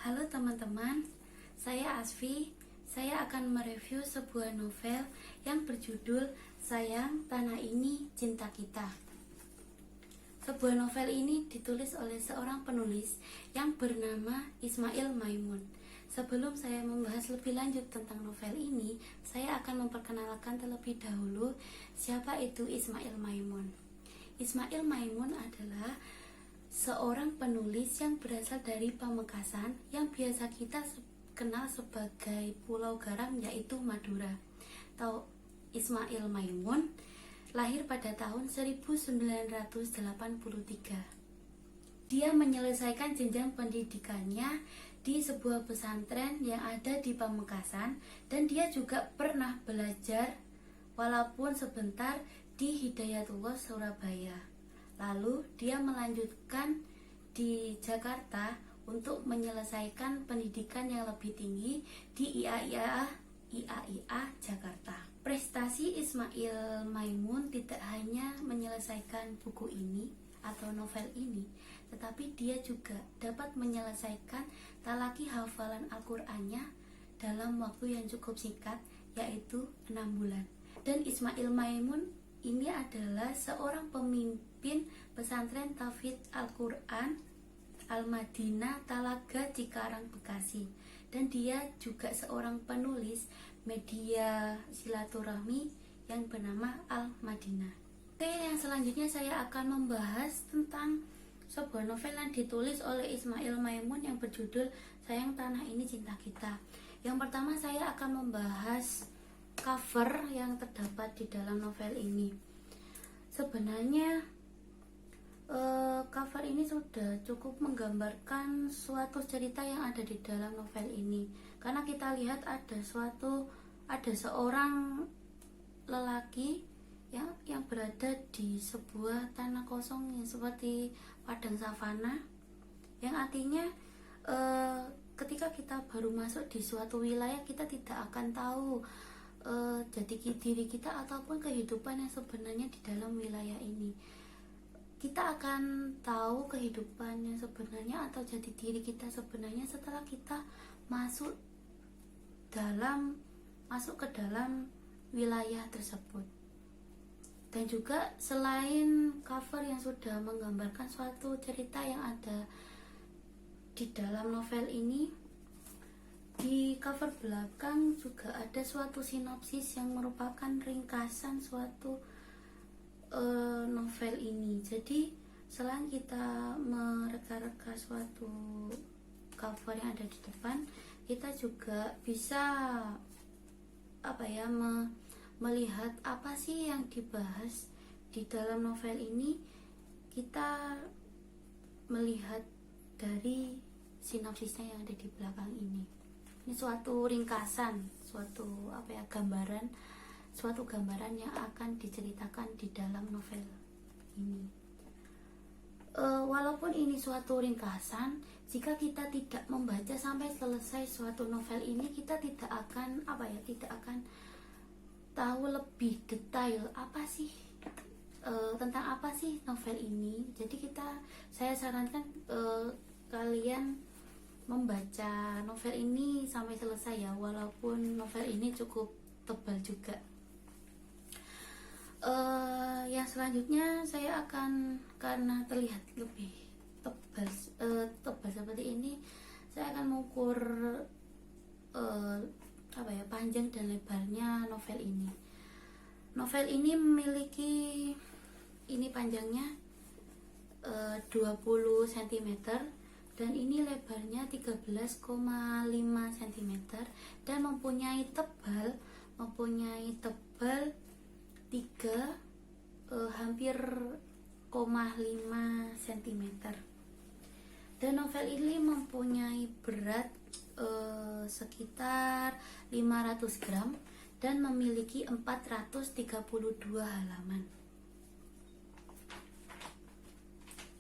Halo teman-teman, saya Asfi. Saya akan mereview sebuah novel yang berjudul Sayang Tanah Ini Cinta Kita. Sebuah novel ini ditulis oleh seorang penulis yang bernama Ismail Maimun. Sebelum saya membahas lebih lanjut tentang novel ini, saya akan memperkenalkan terlebih dahulu siapa itu Ismail Maimun. Ismail Maimun adalah seorang penulis yang berasal dari Pamekasan yang biasa kita kenal sebagai Pulau Garam, yaitu Madura. Ismail Maimun lahir pada tahun 1983. Dia menyelesaikan jenjang pendidikannya di sebuah pesantren yang ada di Pamekasan, dan dia juga pernah belajar walaupun sebentar di Hidayatullah Surabaya. Lalu dia melanjutkan di Jakarta untuk menyelesaikan pendidikan yang lebih tinggi di IAIA Jakarta. Prestasi Ismail Maimun tidak hanya menyelesaikan buku ini atau novel ini, tetapi dia juga dapat menyelesaikan talaki hafalan Al-Qur'annya dalam waktu yang cukup singkat, yaitu 6 bulan. Dan Ismail Maimun ini adalah seorang pemimpin pesantren Tahfidz Al-Qur'an Al-Madinah Talaga Cikarang, Bekasi. Dan dia juga seorang penulis media silaturahmi yang bernama Al-Madinah. Oke, yang selanjutnya saya akan membahas tentang sebuah novel yang ditulis oleh Ismail Maimun yang berjudul Sayang Tanah Ini Cinta Kita. Yang pertama saya akan membahas cover yang terdapat di dalam novel ini. Sebenarnya cover ini sudah cukup menggambarkan suatu cerita yang ada di dalam novel ini, karena kita lihat ada seorang lelaki yang berada di sebuah tanah kosong yang seperti padang savana, yang artinya ketika kita baru masuk di suatu wilayah, kita tidak akan tahu jati diri kita ataupun kehidupan yang sebenarnya di dalam wilayah ini. Kita akan tahu kehidupan yang sebenarnya atau jati diri kita sebenarnya setelah kita masuk ke dalam wilayah tersebut. Dan juga selain cover yang sudah menggambarkan suatu cerita yang ada di dalam novel ini, di cover belakang juga ada suatu sinopsis yang merupakan ringkasan suatu novel ini. Jadi selain kita mereka-reka suatu cover yang ada di depan, kita juga bisa melihat apa sih yang dibahas di dalam novel ini. Kita melihat dari sinopsisnya yang ada di belakang ini. Ini suatu ringkasan, suatu gambaran yang akan diceritakan di dalam novel ini. Walaupun ini suatu ringkasan, jika kita tidak membaca sampai selesai suatu novel ini, kita tidak akan tahu lebih detail tentang apa sih novel ini. Jadi saya sarankan kalian membaca novel ini sampai selesai ya, walaupun novel ini cukup tebal juga. Yang selanjutnya saya akan, karena terlihat lebih tebal seperti ini, saya akan mengukur panjang dan lebarnya novel ini. Novel ini memiliki panjangnya 20 cm dan ini lebarnya 13,5 cm dan mempunyai tebal 3 hampir 0,5 cm. Dan novel ini mempunyai berat sekitar 500 gram dan memiliki 432 halaman.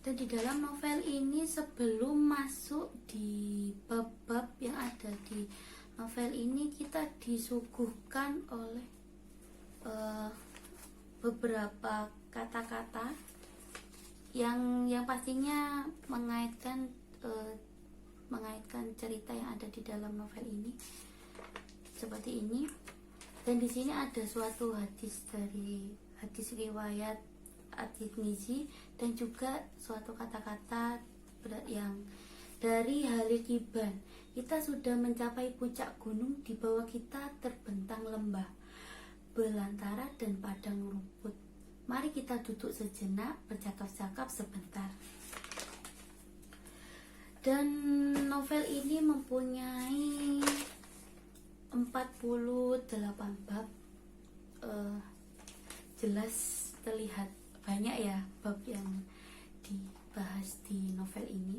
Dan di dalam novel ini, sebelum masuk di bab-bab yang ada di novel ini, kita disuguhkan oleh beberapa kata-kata yang pastinya mengaitkan mengaitkan cerita yang ada di dalam novel ini seperti ini. Dan di sini ada suatu hadis dari hadis riwayat At-Tirmizi dan juga suatu kata-kata yang dari Halil Gibran. Kita sudah mencapai puncak gunung, di bawah kita terbentang lembah, belantara dan padang rumput. Mari kita duduk sejenak, bercakap-cakap sebentar. Dan novel ini mempunyai 48 bab. Jelas terlihat banyak ya bab yang dibahas di novel ini.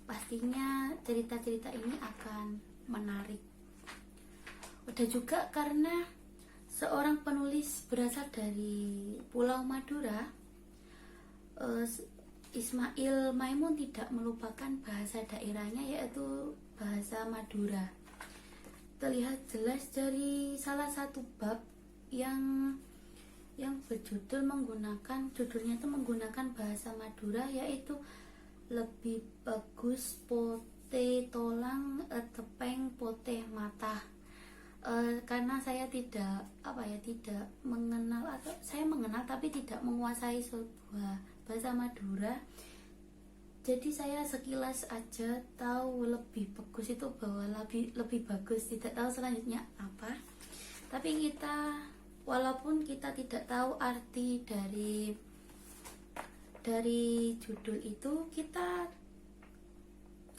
Pastinya cerita-cerita ini akan menarik. Udah juga karena seorang penulis berasal dari Pulau Madura, Ismail Maimun tidak melupakan bahasa daerahnya, yaitu bahasa Madura. Terlihat jelas dari salah satu bab yang berjudul judulnya itu menggunakan bahasa Madura, yaitu lebih bagus pote tolang tepeng pote mata. Karena saya tidak mengenal, atau saya mengenal tapi tidak menguasai sebuah bahasa Madura, jadi saya sekilas aja tahu lebih bagus itu bahwa lebih bagus, tidak tahu selanjutnya apa. Tapi walaupun kita tidak tahu arti dari judul itu, kita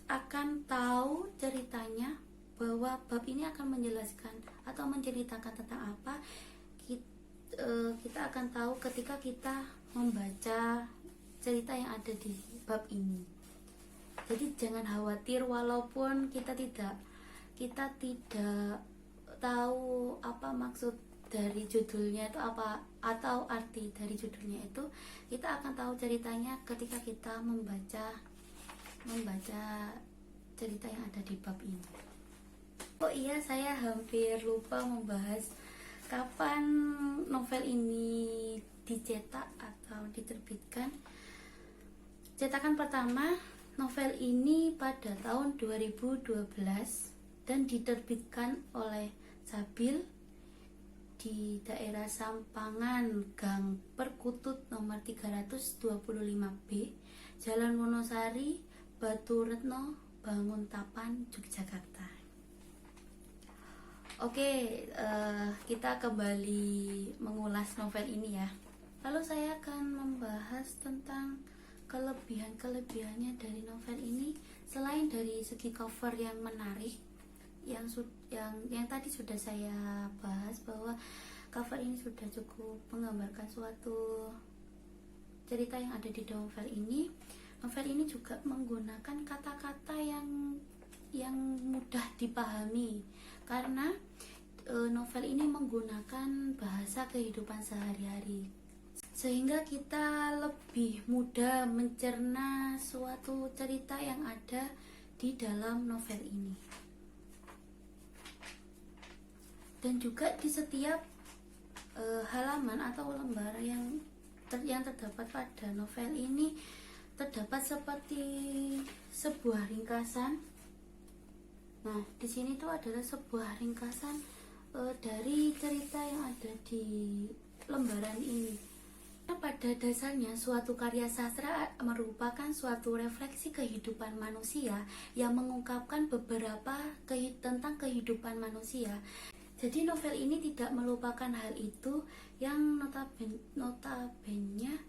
akan tahu ceritanya, bahwa bab ini akan menjelaskan atau menceritakan tentang apa. Kita akan tahu ketika kita membaca cerita yang ada di bab ini. Jadi jangan khawatir walaupun kita tidak tahu apa maksud dari judulnya itu apa, atau arti dari judulnya itu. Kita akan tahu ceritanya ketika kita membaca cerita yang ada di bab ini. Oh iya, saya hampir lupa membahas kapan novel ini dicetak atau diterbitkan. Cetakan pertama novel ini pada tahun 2012 dan diterbitkan oleh Sabil di daerah Sampangan, Gang Perkutut nomor 325B, Jalan Wonosari, Batu Retno, Banguntapan, Yogyakarta. Oke, kita kembali mengulas novel ini ya. Lalu saya akan membahas tentang kelebihannya dari novel ini. Selain dari segi cover yang menarik, yang tadi sudah saya bahas bahwa cover ini sudah cukup menggambarkan suatu cerita yang ada di novel ini. Novel ini juga menggunakan kata-kata yang mudah dipahami, karena novel ini menggunakan bahasa kehidupan sehari-hari, sehingga kita lebih mudah mencerna suatu cerita yang ada di dalam novel ini. Dan juga di setiap halaman atau lembar yang terdapat pada novel ini terdapat seperti sebuah ringkasan. Nah, di sini tuh adalah sebuah ringkasan dari cerita yang ada di lembaran ini. Pada dasarnya, suatu karya sastra merupakan suatu refleksi kehidupan manusia yang mengungkapkan beberapa tentang kehidupan manusia. Jadi novel ini tidak melupakan hal itu, yang notabene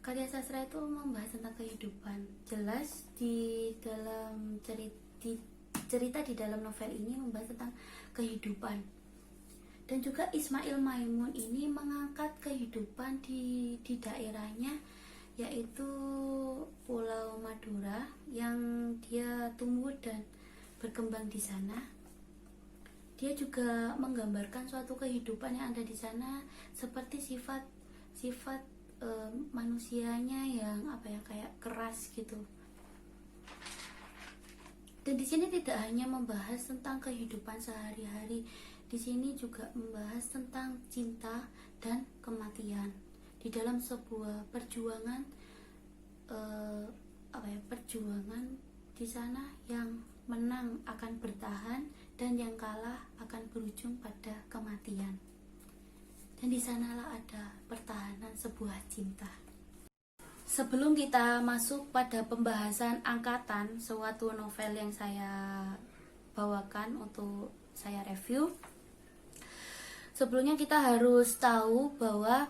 karya sastra itu membahas tentang kehidupan. Jelas di dalam cerita di dalam novel ini membahas tentang kehidupan. Dan juga Ismail Maimun ini mengangkat kehidupan di daerahnya, yaitu Pulau Madura, yang dia tumbuh dan berkembang di sana. Dia juga menggambarkan suatu kehidupan yang ada di sana, seperti sifat manusianya yang kayak keras gitu. Dan di sini tidak hanya membahas tentang kehidupan sehari-hari, di sini juga membahas tentang cinta dan kematian di dalam sebuah perjuangan perjuangan di sana yang menang akan bertahan, dan yang kalah akan berujung pada kematian. Dan di sanalah ada pertahanan sebuah cinta. Sebelum kita masuk pada pembahasan Angkatan, suatu novel yang saya bawakan untuk saya review, sebelumnya kita harus tahu bahwa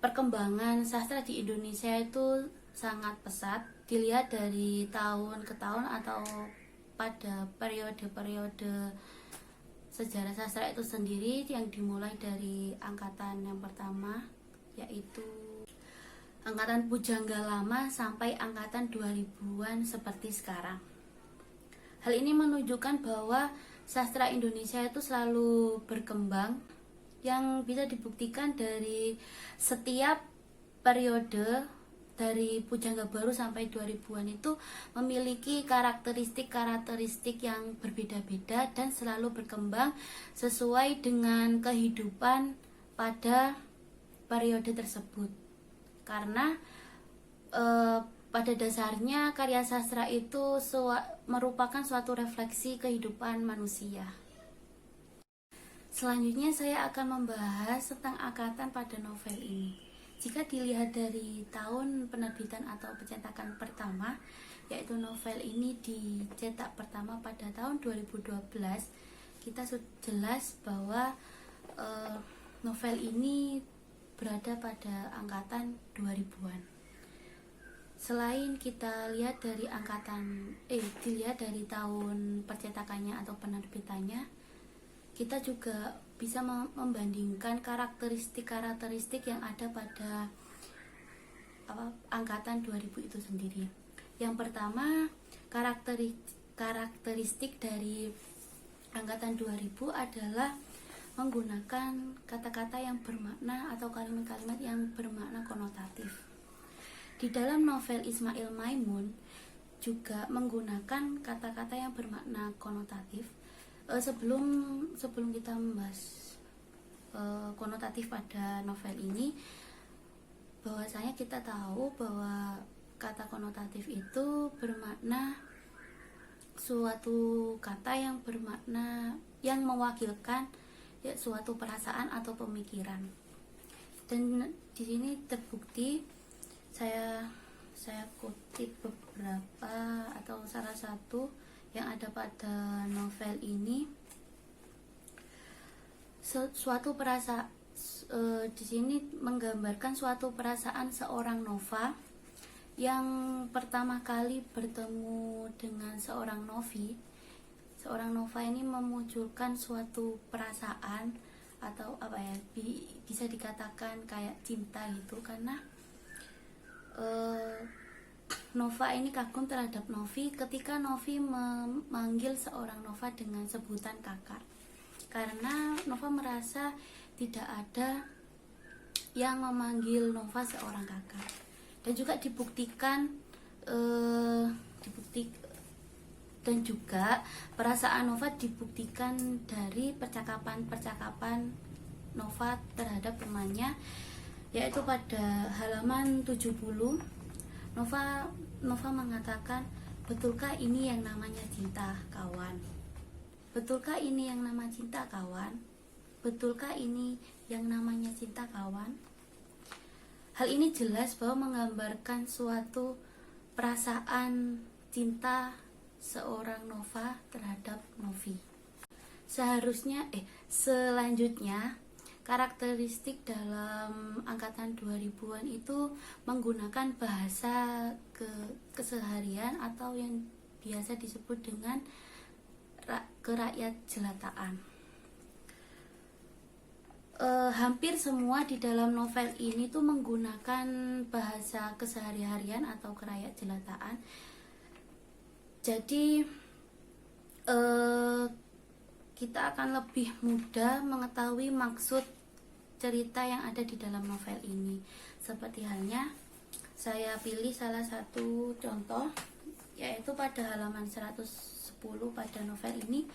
perkembangan sastra di Indonesia itu sangat pesat. Dilihat dari tahun ke tahun atau pada periode-periode sejarah sastra itu sendiri, yang dimulai dari angkatan yang pertama, yaitu angkatan Pujangga Lama sampai angkatan 2000-an seperti sekarang. Hal ini menunjukkan bahwa sastra Indonesia itu selalu berkembang, yang bisa dibuktikan dari setiap periode dari Pujangga Baru sampai 2000-an itu memiliki karakteristik yang berbeda-beda dan selalu berkembang sesuai dengan kehidupan pada periode tersebut. Karena pada dasarnya karya sastra itu merupakan suatu refleksi kehidupan manusia. Selanjutnya saya akan membahas tentang angkatan pada novel ini. Jika dilihat dari tahun penerbitan atau pencetakan pertama, yaitu novel ini dicetak pertama pada tahun 2012, kita sudah jelas bahwa novel ini berada pada angkatan 2000-an. Selain kita lihat dari dilihat dari tahun percetakannya atau penerbitannya, kita juga bisa membandingkan karakteristik yang ada pada angkatan 2000 itu sendiri. Yang pertama, karakteristik dari angkatan 2000 adalah menggunakan kata-kata yang bermakna atau kalimat-kalimat yang bermakna konotatif. Di dalam novel Ismail Maimun juga menggunakan kata-kata yang bermakna konotatif. Sebelum kita membahas konotatif pada novel ini, bahwasanya kita tahu bahwa kata konotatif itu bermakna suatu kata yang bermakna yang mewakilkan suatu perasaan atau pemikiran. Dan di sini terbukti, saya kutip beberapa atau salah satu yang ada pada novel ini. Suatu perasaan di sini menggambarkan suatu perasaan seorang Nova yang pertama kali bertemu dengan seorang Novi. Seorang Nova ini memunculkan suatu perasaan atau bisa dikatakan kayak cinta gitu, karena Nova ini kagum terhadap Novi ketika Novi memanggil seorang Nova dengan sebutan kakak, karena Nova merasa tidak ada yang memanggil Nova seorang kakak. Dan juga dan juga perasaan Nova dibuktikan dari percakapan Nova terhadap temannya, yaitu pada halaman 70. Nova mengatakan, "Betulkah ini yang namanya cinta, kawan? Betulkah ini yang namanya cinta, kawan? Betulkah ini yang namanya cinta, kawan?" Hal ini jelas bahwa menggambarkan suatu perasaan cinta seorang Nova terhadap Novi. Selanjutnya, karakteristik dalam angkatan 2000-an itu menggunakan bahasa keseharian atau yang biasa disebut dengan kerakyat jelataan. Hampir semua di dalam novel ini tuh menggunakan bahasa keseharian atau kerakyat jelataan. Jadi kita akan lebih mudah mengetahui maksud cerita yang ada di dalam novel ini. Seperti halnya saya pilih salah satu contoh, yaitu pada halaman 110 pada novel ini.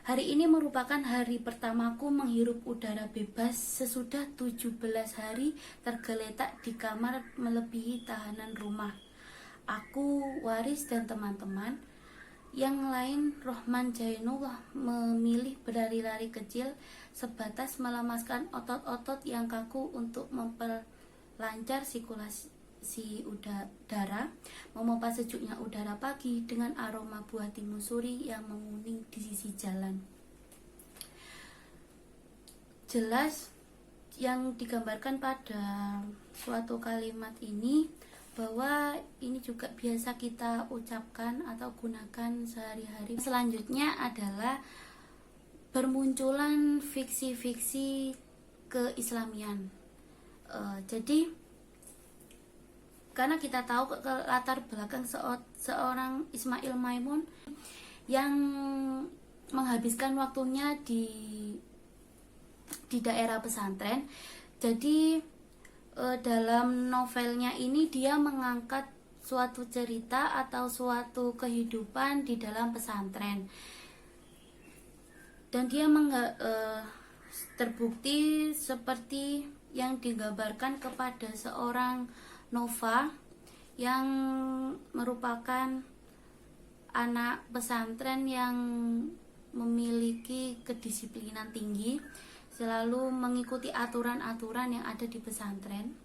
"Hari ini merupakan hari pertamaku menghirup udara bebas sesudah 17 hari tergeletak di kamar melebihi tahanan rumah. Aku, Waris, dan teman-teman Yang lain, Rohman Jainullah memilih berlari-lari kecil sebatas melemaskan otot-otot yang kaku untuk memperlancar sirkulasi udara, memompa sejuknya udara pagi dengan aroma buah timun suri yang menguning di sisi jalan. Jelas yang digambarkan pada suatu kalimat ini bahwa ini juga biasa kita ucapkan atau gunakan sehari-hari. Selanjutnya adalah bermunculan fiksi-fiksi keislamian. Jadi karena kita tahu ke latar belakang seorang Ismail Maimun yang menghabiskan waktunya di daerah pesantren, jadi dalam novelnya ini dia mengangkat suatu cerita atau suatu kehidupan di dalam pesantren, dan dia terbukti seperti yang digambarkan kepada seorang Nova yang merupakan anak pesantren yang memiliki kedisiplinan tinggi, selalu mengikuti aturan-aturan yang ada di pesantren,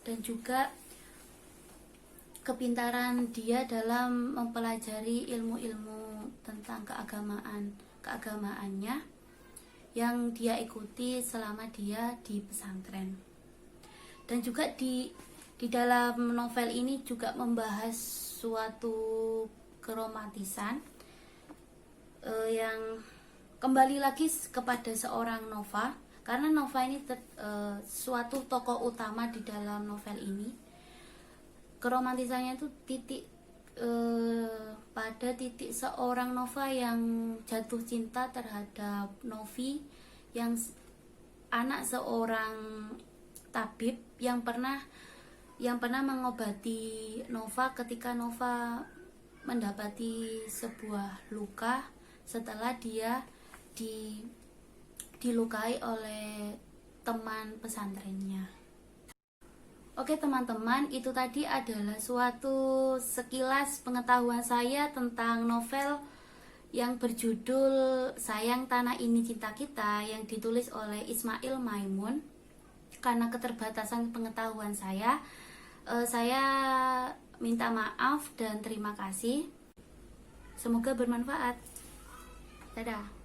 dan juga kepintaran dia dalam mempelajari ilmu-ilmu tentang keagamaannya yang dia ikuti selama dia di pesantren. Dan juga di dalam novel ini juga membahas suatu keromantisan yang kembali lagi kepada seorang Nova, karena Nova ini suatu tokoh utama di dalam novel ini. Keromantisannya itu pada titik seorang Nova yang jatuh cinta terhadap Novi, yang anak seorang tabib yang pernah mengobati Nova ketika Nova mendapati sebuah luka setelah dia dilukai oleh teman pesantrennya. Oke teman-teman, itu tadi adalah suatu sekilas pengetahuan saya tentang novel yang berjudul Sayang Tanah Ini Cinta Kita yang ditulis oleh Ismail Maimun. Karena keterbatasan pengetahuan saya minta maaf dan terima kasih. Semoga bermanfaat. Dadah.